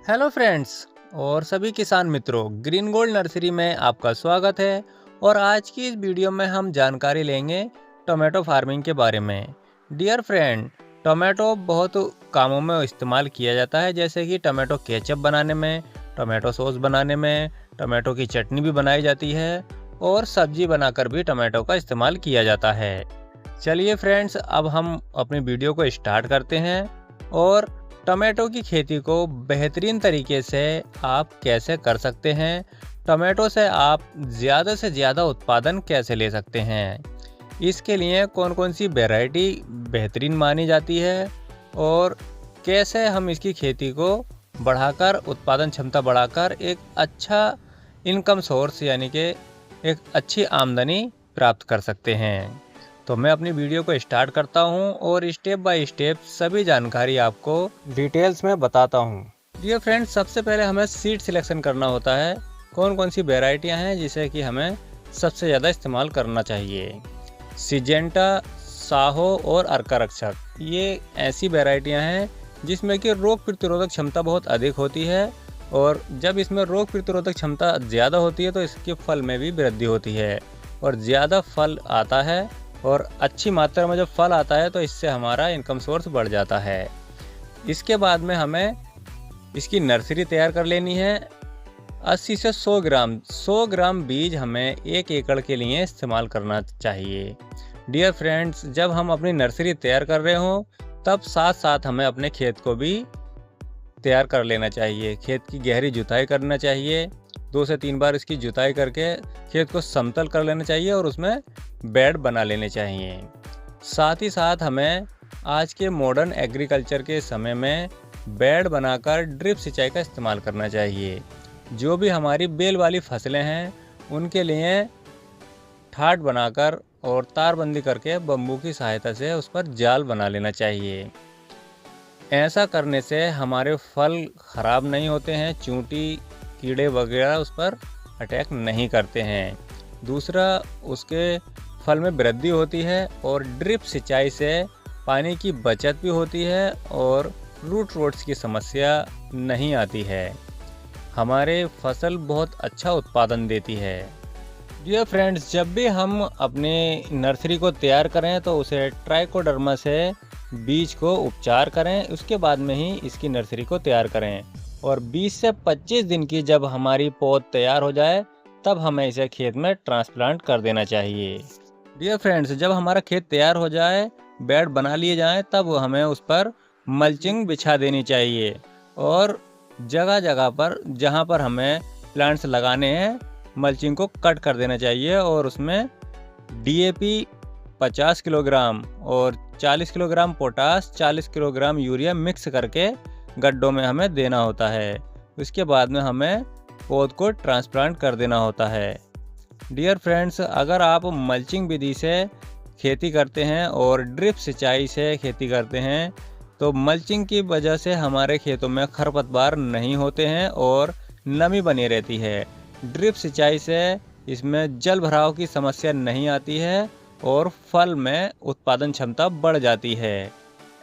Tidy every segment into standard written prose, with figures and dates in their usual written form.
Hello friends और सभी किसान मित्रों, ग्रीन गोल्ड नर्सरी में आपका स्वागत है। और आज की इस वीडियो में हम जानकारी लेंगे टोमेटो फार्मिंग के बारे में। डियर फ्रेंड, टोमेटो बहुत कामों में इस्तेमाल किया जाता है, जैसे कि टोमेटो केचप बनाने में, टोमेटो सॉस बनाने में, टोमेटो की चटनी भी बनाई जाती है और सब्जी बनाकर भी टोमेटो का इस्तेमाल किया जाता है। चलिए फ्रेंड्स, अब हम अपनी वीडियो को स्टार्ट करते हैं और टमाटो की खेती को बेहतरीन तरीके से आप कैसे कर सकते हैं, टमाटो से आप ज़्यादा से ज़्यादा उत्पादन कैसे ले सकते हैं, इसके लिए कौन कौन सी वैरायटी बेहतरीन मानी जाती है और कैसे हम इसकी खेती को बढ़ाकर, उत्पादन क्षमता बढ़ाकर एक अच्छा इनकम सोर्स यानी कि एक अच्छी आमदनी प्राप्त कर सकते हैं। तो मैं अपनी वीडियो को स्टार्ट करता हूं और स्टेप बाय स्टेप सभी जानकारी आपको डिटेल्स में बताता हूं। डियर फ्रेंड्स, सबसे पहले हमें सीड सिलेक्शन करना होता है। कौन कौन सी वेराइटियां हैं जिसे कि हमें सबसे ज़्यादा इस्तेमाल करना चाहिए। सिजेंटा, साहो और अर्का रक्षक, ये ऐसी वेराइटियां हैं जिसमें कि रोग प्रतिरोधक क्षमता बहुत अधिक होती है और जब इसमें रोग प्रतिरोधक क्षमता ज़्यादा होती है तो इसके फल में भी वृद्धि होती है और ज़्यादा फल आता है और अच्छी मात्रा में जब फल आता है तो इससे हमारा इनकम सोर्स बढ़ जाता है। इसके बाद में हमें इसकी नर्सरी तैयार कर लेनी है। 80 से 100 ग्राम बीज हमें 1 एकड़ के लिए इस्तेमाल करना चाहिए। डियर फ्रेंड्स, जब हम अपनी नर्सरी तैयार कर रहे हों तब साथ साथ हमें अपने खेत को भी तैयार कर लेना चाहिए। खेत की गहरी जुताई करना चाहिए, 2 से 3 बार इसकी जुताई करके खेत को समतल कर लेना चाहिए और उसमें बेड बना लेने चाहिए। साथ ही साथ हमें आज के मॉडर्न एग्रीकल्चर के समय में बेड बनाकर ड्रिप सिंचाई का इस्तेमाल करना चाहिए। जो भी हमारी बेल वाली फसलें हैं उनके लिए ठाट बनाकर और तारबंदी करके बम्बू की सहायता से उस पर जाल बना लेना चाहिए। ऐसा करने से हमारे फल ख़राब नहीं होते हैं, चूंटी कीड़े वगैरह उस पर अटैक नहीं करते हैं। दूसरा, उसके फल में वृद्धि होती है और ड्रिप सिंचाई से पानी की बचत भी होती है और रूट रॉट्स की समस्या नहीं आती है। हमारे फसल बहुत अच्छा उत्पादन देती है। डियर फ्रेंड्स, जब भी हम अपने नर्सरी को तैयार करें तो उसे ट्राइकोडर्मा से बीज को उपचार करें, उसके बाद में ही इसकी नर्सरी को तैयार करें और 20 से 25 दिन की जब हमारी पौध तैयार हो जाए तब हमें इसे खेत में ट्रांसप्लांट कर देना चाहिए। डियर फ्रेंड्स, जब हमारा खेत तैयार हो जाए, बेड बना लिए जाएं, तब हमें उस पर मल्चिंग बिछा देनी चाहिए और जगह जगह पर जहां पर हमें प्लांट्स लगाने हैं मल्चिंग को कट कर देना चाहिए और उसमें डीएपी 50 किलोग्राम और 40 kilogram potash, 40 kilogram urea mix करके गड्ढों में हमें देना होता है। उसके बाद में हमें पौध को ट्रांसप्लांट कर देना होता है। डियर फ्रेंड्स, अगर आप मल्चिंग विधि से खेती करते हैं और ड्रिप सिंचाई से खेती करते हैं तो मल्चिंग की वजह से हमारे खेतों में खरपतवार नहीं होते हैं और नमी बनी रहती है। ड्रिप सिंचाई से इसमें जल भराव की समस्या नहीं आती है और फल में उत्पादन क्षमता बढ़ जाती है।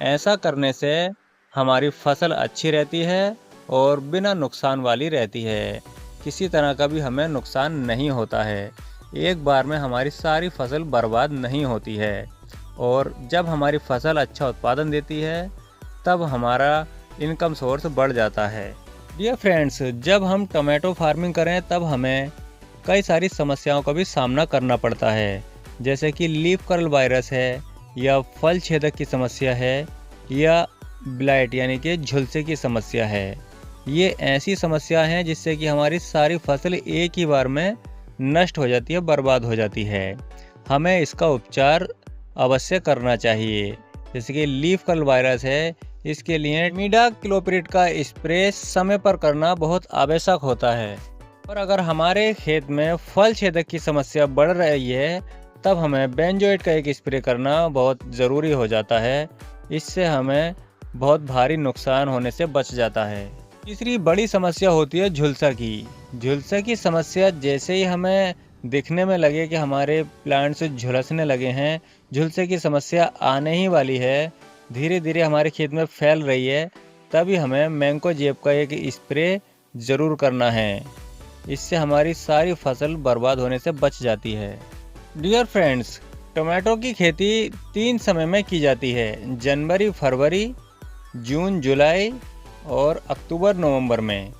ऐसा करने से हमारी फसल अच्छी रहती है और बिना नुकसान वाली रहती है। किसी तरह का भी हमें नुकसान नहीं होता है। एक बार में हमारी सारी फसल बर्बाद नहीं होती है और जब हमारी फसल अच्छा उत्पादन देती है तब हमारा इनकम सोर्स बढ़ जाता है। डियर फ्रेंड्स, जब हम टोमेटो फार्मिंग करें तब हमें कई सारी समस्याओं का भी सामना करना पड़ता है, जैसे कि लीफ कर्ल वायरस है या फल छेदक की समस्या है या ब्लाइट यानी कि झुलसे की समस्या है। ये ऐसी समस्या हैं जिससे कि हमारी सारी फसल एक ही बार में नष्ट हो जाती है, बर्बाद हो जाती है। हमें इसका उपचार अवश्य करना चाहिए। जैसे कि लीफ कर्ल वायरस है, इसके लिए इमिडाक्लोप्रिड का स्प्रे समय पर करना बहुत आवश्यक होता है। और अगर हमारे खेत में फल छेदक की समस्या बढ़ रही है तब हमें बेंजोएट का एक स्प्रे करना बहुत ज़रूरी हो जाता है। इससे हमें बहुत भारी नुकसान होने से बच जाता है। तीसरी बड़ी समस्या होती है झुलसा की। झुलसे की समस्या जैसे ही हमें दिखने में लगे कि हमारे प्लांट्स झुलसने लगे हैं, झुलसे की समस्या आने ही वाली है, धीरे धीरे हमारे खेत में फैल रही है, तभी हमें मैंकोजेब का एक स्प्रे ज़रूर करना है। इससे हमारी सारी फसल बर्बाद होने से बच जाती है। डियर फ्रेंड्स, टमाटो की खेती 3 समय में की जाती है, जनवरी फरवरी, जून जुलाई और अक्टूबर नवंबर में।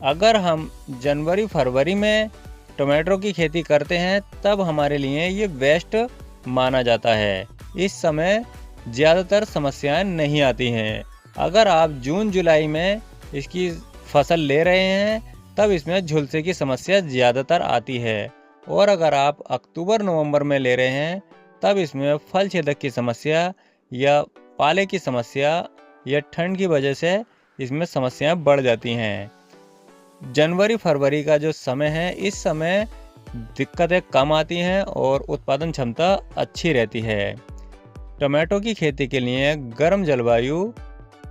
अगर हम जनवरी फरवरी में टमाटो की खेती करते हैं तब हमारे लिए ये बेस्ट माना जाता है। इस समय ज़्यादातर समस्याएं नहीं आती हैं। अगर आप जून जुलाई में इसकी फसल ले रहे हैं तब इसमें झुलसे की समस्या ज़्यादातर आती है, और अगर आप अक्टूबर नवंबर में ले रहे हैं तब इसमें फल छेदक की समस्या या पाले की समस्या या ठंड की वजह से इसमें समस्याएं बढ़ जाती हैं। जनवरी फरवरी का जो समय है, इस समय दिक्कतें कम आती हैं और उत्पादन क्षमता अच्छी रहती है। टमाटो की खेती के लिए गर्म जलवायु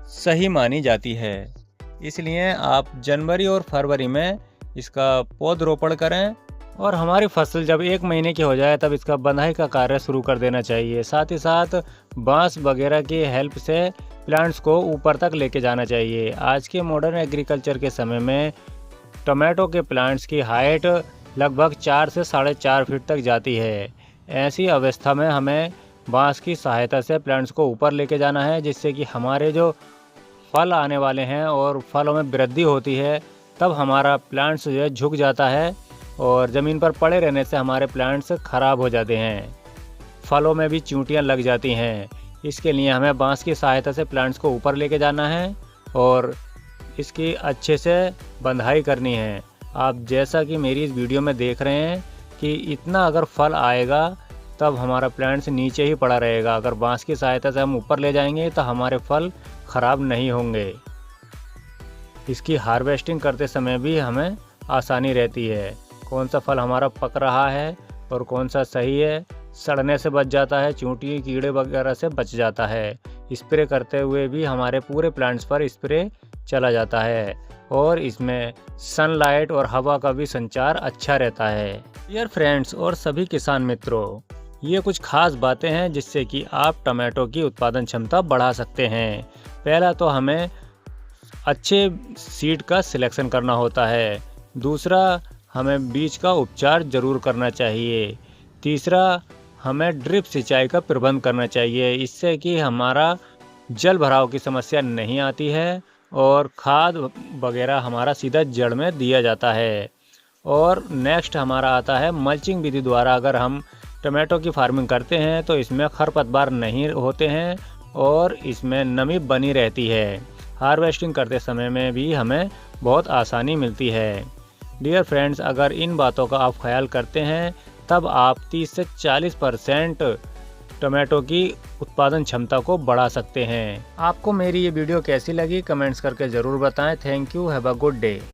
सही मानी जाती है, इसलिए आप जनवरी और फरवरी में इसका पौधरोपण करें और हमारी फसल जब 1 महीने की हो जाए तब इसका बंधाई का कार्य शुरू कर देना चाहिए। साथ ही साथ बांस वगैरह की हेल्प से प्लांट्स को ऊपर तक लेके जाना चाहिए। आज के मॉडर्न एग्रीकल्चर के समय में टमाटो के प्लांट्स की हाइट लगभग 4 से 4.5 फीट तक जाती है। ऐसी अवस्था में हमें बांस की सहायता से प्लांट्स को ऊपर लेके जाना है, जिससे कि हमारे जो फल आने वाले हैं और फलों में वृद्धि होती है तब हमारा प्लांट्स जो है झुक जाता है और ज़मीन पर पड़े रहने से हमारे प्लांट्स ख़राब हो जाते हैं, फलों में भी चींटियाँ लग जाती हैं। इसके लिए हमें बांस की सहायता से प्लांट्स को ऊपर लेके जाना है और इसकी अच्छे से बंधाई करनी है। आप जैसा कि मेरी इस वीडियो में देख रहे हैं कि इतना अगर फल आएगा तब हमारा प्लांट्स नीचे ही पड़ा रहेगा। अगर बांस की सहायता से हम ऊपर ले जाएंगे तो हमारे फल ख़राब नहीं होंगे। इसकी हार्वेस्टिंग करते समय भी हमें आसानी रहती है, कौन सा फल हमारा पक रहा है और कौन सा सही है, सड़ने से बच जाता है, चूंटी कीड़े वगैरह से बच जाता है। स्प्रे करते हुए भी हमारे पूरे प्लांट्स पर स्प्रे चला जाता है और इसमें सनलाइट और हवा का भी संचार अच्छा रहता है। डियर फ्रेंड्स और सभी किसान मित्रों, ये कुछ खास बातें हैं जिससे कि आप टमाटो की उत्पादन क्षमता बढ़ा सकते हैं। पहला तो हमें अच्छे सीड का सिलेक्शन करना होता है। दूसरा, हमें बीज का उपचार ज़रूर करना चाहिए। तीसरा, हमें ड्रिप सिंचाई का प्रबंध करना चाहिए, इससे कि हमारा जल भराव की समस्या नहीं आती है और खाद वगैरह हमारा सीधा जड़ में दिया जाता है। और नेक्स्ट हमारा आता है मल्चिंग विधि द्वारा। अगर हम टमाटो की फार्मिंग करते हैं तो इसमें खरपतवार नहीं होते हैं और इसमें नमी बनी रहती है। हार्वेस्टिंग करते समय में भी हमें बहुत आसानी मिलती है। डियर फ्रेंड्स, अगर इन बातों का आप ख्याल करते हैं तब आप 30 से 40% टमाटो की उत्पादन क्षमता को बढ़ा सकते हैं। आपको मेरी ये वीडियो कैसी लगी कमेंट्स करके ज़रूर बताएं। Thank you, have a good day.